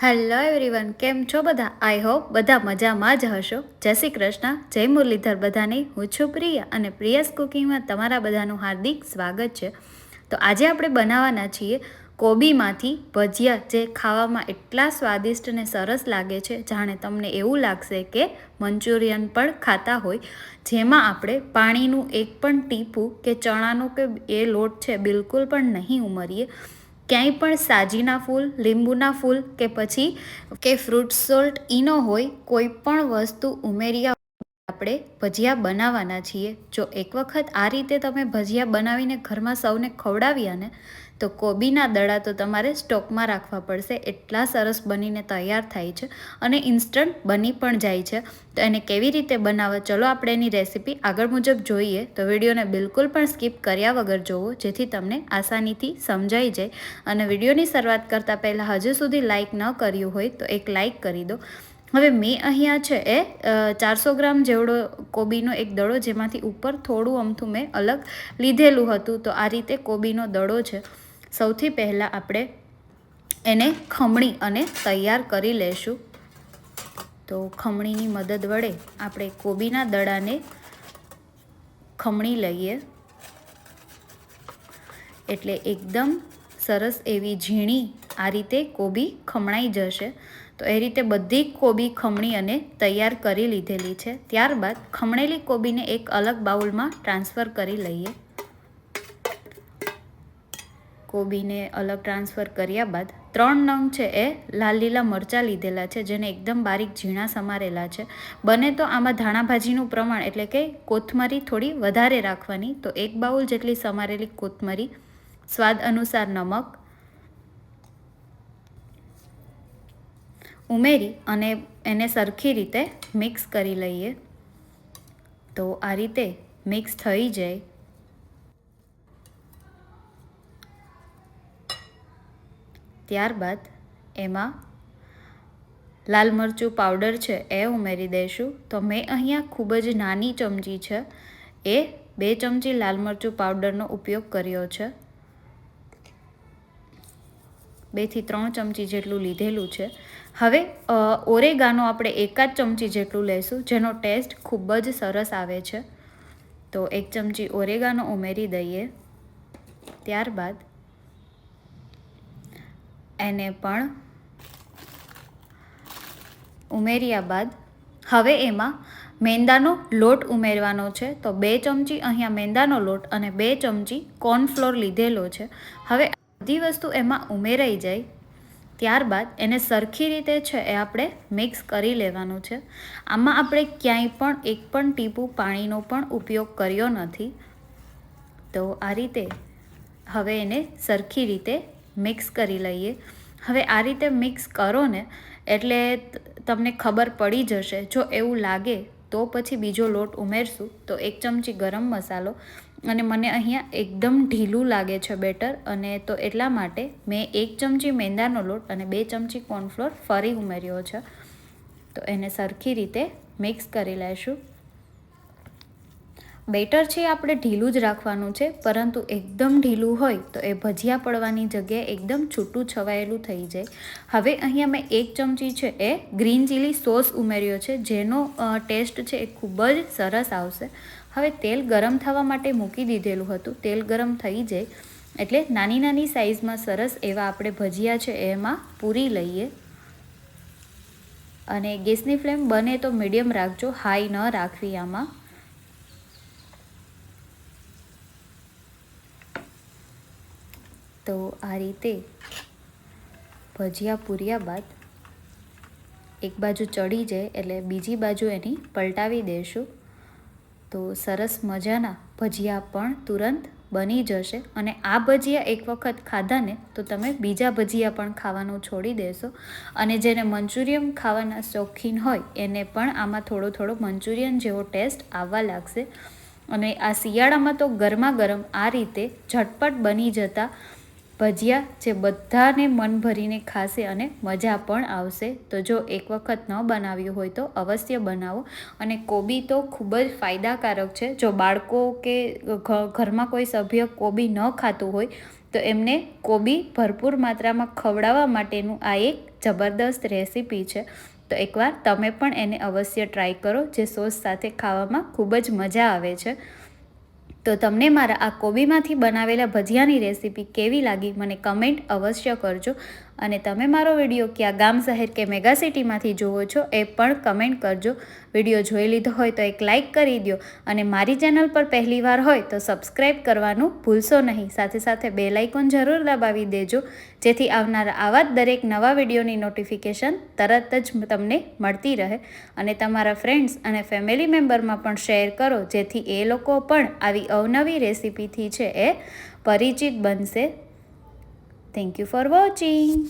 Hello everyone, કેમ છો બધા? આઈ હોપ બધા મજામાં જ હશો. જય શ્રી કૃષ્ણ, જય મુરલીધર બધાને. હું છું પ્રિયા અને પ્રિયાસ કુકિંગમાં તમારા બધાનું હાર્દિક સ્વાગત છે. તો આજે આપણે બનાવવાના છીએ કોબીમાંથી ભજીયા, જે ખાવામાં એટલા સ્વાદિષ્ટ અને સરસ લાગે છે જાણે તમને એવું લાગશે કે મંચુરિયન પણ ખાતા હોય. જેમાં આપણે પાણીનું એક પણ ટીપું કે ચણાનો કે એ લોટ છે બિલકુલ પણ નહીં ઉમેરીએ. ક્યાંય પણ સાજીના ફૂલ, લીંબુના ફૂલ કે પછી કે ફ્રૂટ સોલ્ટ ઈનો હોય, કોઈ પણ વસ્તુ ઉમેર્યા આપણે ભજીયા બનાવવાના છીએ. જો એક વખત આ રીતે તમે ભજીયા બનાવીને ઘરમાં સૌને ખવડાવ્યા ને, તો કોબીના દડા તો તમારે સ્ટોકમાં રાખવા પડશે. એટલા સરસ બનીને તૈયાર થાય છે અને ઇન્સ્ટન્ટ બની પણ જાય છે. તો એને કેવી રીતે બનાવવા, ચલો આપણે એની રેસીપી આગળ મુજબ જોઈએ. તો વિડીયોને બિલકુલ પણ સ્કીપ કર્યા વગર જોવો, જેથી તમને આસાનીથી સમજાઈ જાય. અને વિડીયોની શરૂઆત કરતાં પહેલાં હજુ સુધી લાઇક ન કર્યું હોય તો એક લાઇક કરી દો. હવે મેં અહીંયા છે એ 400 ગ્રામ જેવડો કોબીનો એક દડો, જેમાંથી ઉપર થોડું અમથું મેં અલગ લીધેલું હતું. તો આ રીતે કોબીનો દડો છે. સૌથી પહેલાં આપણે એને ખમણી અને તૈયાર કરી લેશું. તો ખમણીની મદદ વડે આપણે કોબીના દડાને ખમણી લઈએ, એટલે એકદમ સરસ એવી ઝીણી આ રીતે કોબી ખમણાઈ જશે. તો એ રીતે બધી કોબી ખમણી અને તૈયાર કરી લીધેલી છે. ત્યારબાદ ખમણેલી કોબીને એક અલગ બાઉલમાં ટ્રાન્સફર કરી લઈએ. કોબીને અલગ ટ્રાન્સફર કર્યા બાદ 3 નંગ છે એ લાલ લીલા મરચાં લીધેલા છે, જેને એકદમ બારીક ઝીણા સમારેલા છે. બને તો આમાં ધાણા ભાજીનું પ્રમાણ એટલે કે કોથમરી થોડી વધારે રાખવાની. તો 1 બાઉલ જેટલી સમારેલી કોથમરી, સ્વાદ અનુસાર નમક ઉમેરી અને એને સરખી રીતે મિક્સ કરી લઈએ. તો આ રીતે મિક્સ થઈ જાય ત્યારબાદ એમાં લાલ મરચું પાવડર છે એ ઉમેરી દઈશું. તો મેં અહીંયા ખૂબ જ નાની ચમચી છે એ 2 ચમચી લાલ મરચું પાવડરનો ઉપયોગ કર્યો છે. 2 થી 3 ચમચી જેટલું લીધેલું છે. હવે ઓરેગાનો આપણે 1 જ ચમચી જેટલું લઈશું, જેનો ટેસ્ટ ખૂબ જ સરસ આવે છે. તો 1 ચમચી ઓરેગાનો ઉમેરી દઈએ. ત્યારબાદ એને પણ ઉમેર્યા બાદ હવે એમાં મેંદાનો લોટ ઉમેરવાનો છે. તો 2 ચમચી અહીંયા મેંદાનો લોટ અને 2 ચમચી કોર્નફ્લોર લીધેલો છે. હવે બધી વસ્તુ એમાં ઉમેરાઈ જાય ત્યારબાદ એને સરખી રીતે છે એ આપણે મિક્સ કરી લેવાનું છે. આમાં આપણે ક્યાંય પણ એક પણ ટીપું પાણીનો પણ ઉપયોગ કર્યો નથી. તો આ રીતે હવે એને સરખી રીતે મિક્સ કરી લઈએ. હવે આ રીતે મિક્સ કરો ને એટલે તમને ખબર પડી જશે. જો એવું લાગે તો પછી બીજો લોટ ઉમેરશું. તો 1 ચમચી ગરમ મસાલો, અને મને અહીંયા એકદમ ઢીલું લાગે છે બેટર, અને તો એટલા માટે મેં 1 ચમચી મેંદાનો લોટ અને 2 ચમચી કોર્નફ્લોર ફરી ઉમેર્યો છે. તો એને સરખી રીતે મિક્સ કરી લઈશું. બેટર છે આપણે ઢીલું જ રાખવાનું છે, પરંતુ એકદમ ઢીલું હોય તો એ ભજીયા પડવાની જગ્યાએ એકદમ છૂટું છવાયેલું થઈ જાય. હવે અહીંયા મેં 1 ચમચી છે એ ગ્રીન ચીલી સોસ ઉમેર્યો છે, જેનો ટેસ્ટ છે એ ખૂબ જ સરસ આવશે. હવે તેલ ગરમ થવા માટે મૂકી દીધેલું હતું. તેલ ગરમ થઈ જાય એટલે નાની નાની સાઇઝમાં સરસ એવા આપણે ભજીયા છે એમાં પૂરી લઈએ. અને ગેસની ફ્લેમ બને તો મીડિયમ રાખજો, હાઈ ન રાખવી આમાં. તો આ રીતે ભજીયા પૂર્યા બાદ એક બાજુ ચડી જાય એટલે બીજી બાજુ એની પલટાવી દઈશું. તો સરસ મજાના ભજીયા પણ તુરંત બની જશે. અને આ ભજીયા એક વખત ખાધા ને તો તમે બીજા ભજીયા પણ ખાવાનું છોડી દેશો. અને જેને મંચુરિયન ખાવાના શોખીન હોય એને પણ આમાં થોડો થોડો મંચુરિયન જેવો ટેસ્ટ આવવા લાગશે. અને આ શિયાળામાં તો ગરમા ગરમ આ રીતે ઝટપટ બની જતા ભજીયા જે બધાને મન ભરીને ખાશે અને મજા પણ આવશે. તો જો એક વખત ન બનાવ્યું હોય તો અવશ્ય બનાવો. અને કોબી તો ખૂબ જ ફાયદાકારક છે. જો બાળકો કે ઘરમાં કોઈ સભ્ય કોબી ન ખાતું હોય તો એમને કોબી ભરપૂર માત્રામાં ખવડાવવા માટેનું આ એક જબરદસ્ત રેસીપી છે. તો એકવાર તમે પણ એને અવશ્ય ટ્રાય કરો, જે સોસ સાથે ખાવામાં ખૂબ જ મજા આવે છે. તો તમને મારા આ કોબીમાંથી બનાવેલા ભજીયાની રેસીપી કેવી લાગી મને કમેન્ટ અવશ્ય કરજો. અને તમે મારો વિડીયો ક્યાં ગામ, શહેર કે મેગા સિટીમાંથી જુઓ છો એ પણ કમેન્ટ કરજો. વિડીયો જોઈ લીધો હોય તો એક લાઇક કરી દો, અને મારી ચેનલ પર પહેલીવાર હોય તો સબસ્ક્રાઈબ કરવાનું ભૂલશો નહીં. સાથે સાથે બેલ આઇકોન જરૂર દબાવી દેજો, જેથી આવનારા આવા જ દરેક નવા વિડીયોની નોટિફિકેશન તરત જ તમને મળતી રહે. અને તમારા ફ્રેન્ડ્સ અને ફેમિલી મેમ્બરમાં પણ શેર કરો, જેથી એ લોકો પણ આવી અવનવી રેસીપીથી છે એ પરિચિત બનશે. Thank you for watching.